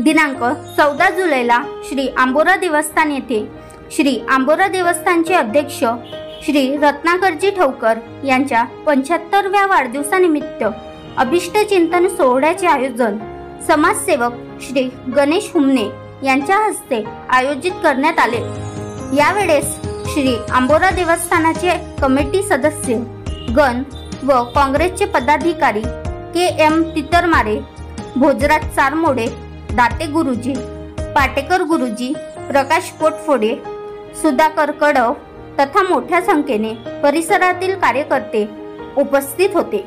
दिनांक 14 जुलैला श्री आंबोरा देवस्थान येथे श्री आंबोरा देवस्थानचे अध्यक्ष श्री रत्नाकरजी ठवकर यांच्या 75व्या वाढदिवसानिमित्त अभिष्ट चिंतन सोहळ्याचे आयोजन समाजसेवक श्री गणेश हुमने यांच्या हस्ते आयोजित करण्यात आले। यावेळेस श्री आंबोरा देवस्थानाचे कमिटी सदस्य गण व काँग्रेसचे पदाधिकारी के.एम. तितरमारे, भोजराज चारमोडे, दाते गुरुजी, पाटेकर गुरुजी, प्रकाश पोटफोडे, सुधाकर कडव तथा मोठ्या संख्येने परिसरातील कार्यकर्ते उपस्थित होते।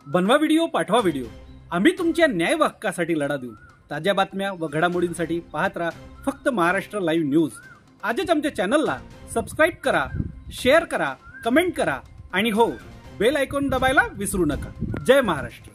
बनवा व्हिडिओ, पाठवा व्हिडिओ, आम्ही तुमच्या न्याय हक्कासाठी लढा देऊ। ताज्या बातम्या व घडामोडींसाठी पाहत राहा फक्त महाराष्ट्र लाईव्ह न्यूज। आजच आमच्या चॅनलला सबस्क्राईब करा, शेअर करा, कमेंट करा आणि हो, बेल आयकॉन दबायला विसरू नका। जय महाराष्ट्र।